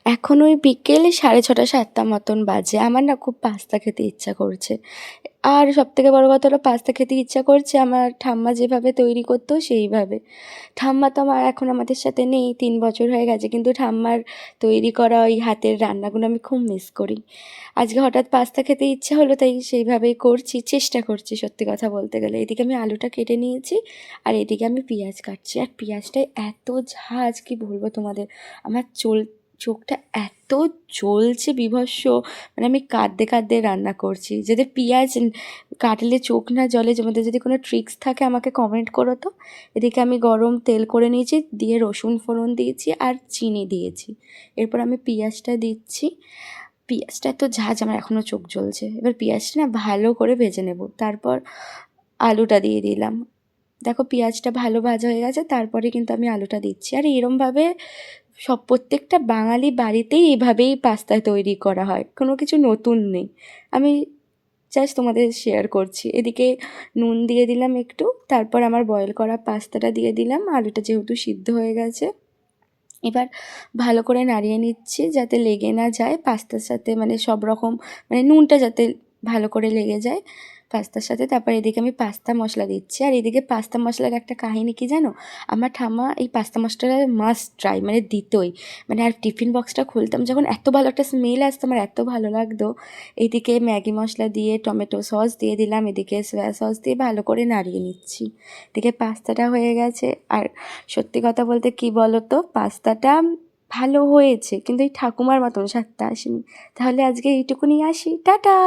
এখন ওই বিকেল 6:30-7টা মতন বাজে। আমার না খুব পাস্তা খেতে ইচ্ছা করছে। আর সবথেকে বড় কথা হলো পাস্তা খেতে ইচ্ছা করছে আমার ঠাম্মা যেভাবে তৈরি করতো সেইভাবে। ঠাম্মা তো এখন আমাদের সাথে নেই, 3 বছর হয়ে গেছে। কিন্তু ঠাম্মার তৈরি করা ওই হাতের রান্নাগুলো আমি খুব মিস করি। আজকে হঠাৎ পাস্তা খেতে ইচ্ছা হলো, তাই সেইভাবেই করছি, চেষ্টা করছি সত্যি কথা বলতে গেলে। এদিকে আমি আলুটা কেটে নিয়েছি আর এদিকে আমি পেঁয়াজ কাটছি। আর পেঁয়াজটায় এত ঝাঁজ কী বলবো তোমাদের। আমার চোখটা এত জ্বলছে বীভৎস, মানে আমি কাঁদতে কাঁদতে রান্না করছি। যাতে পেঁয়াজ কাটলে চোখ না জ্বলে, তোমাদের যদি কোনো ট্রিক্স থাকে আমাকে কমেন্ট করো তো। এদিকে আমি গরম তেল করে নিয়েছি, দিয়ে রসুন ফোড়ন দিয়েছি আর চিনি দিয়েছি। এরপর আমি পেঁয়াজটা দিচ্ছি। পেঁয়াজটা এত ঝাঁজ, আমার এখনও চোখ জ্বলছে। এবার পেঁয়াজটা না ভালো করে ভেজে নেব, তারপর আলুটা দিয়ে দিলাম। দেখো পেঁয়াজটা ভালো ভাজা হয়ে গেছে, তারপরে কিন্তু আমি আলুটা দিচ্ছি। আর এরমভাবে প্রত্যেকটা বাঙালি বাড়িতেই এভাবেই পাস্তা তৈরি করা হয়, কোনো কিছু নতুন নেই। আমি জাস্ট তোমাদের শেয়ার করছি। এদিকে নুন দিয়ে দিলাম একটু, তারপর আমার বয়েল করা পাস্তাটা দিয়ে দিলাম। আলুটা যেহেতু সিদ্ধ হয়ে গেছে, এবার ভালো করে নাড়িয়ে নিচ্ছি যাতে লেগে না যায় পাস্তার সাথে, মানে সব রকম, মানে নুনটা যাতে ভালো করে লেগে যায় পাস্তার সাথে। তারপর এদিকে আমি পাস্তা মশলা দিচ্ছি। আর এদিকে পাস্তা মশলার একটা কাহিনী কি জানো, আমার ঠাম্মা এই পাস্তা মশলাটা মাস্ট ট্রাই, মানে দিতই। মানে আর টিফিন বক্সটা খুলতাম যখন, এত ভালো একটা স্মেল আসতো, আমার এত ভালো লাগতো। এইদিকে ম্যাগি মশলা দিয়ে টমেটো সস দিয়ে দিলাম, এদিকে সয়া সস দিয়ে ভালো করে নাড়িয়ে নিচ্ছি। এদিকে পাস্তাটা হয়ে গেছে। আর সত্যি কথা বলতে কি বলো তো, পাস্তাটা ভালো হয়েছে কিন্তু এই ঠাকুমার মতন স্বাদটা আসেনি। তাহলে আজকে এইটুকুনি, আসি, টাটা।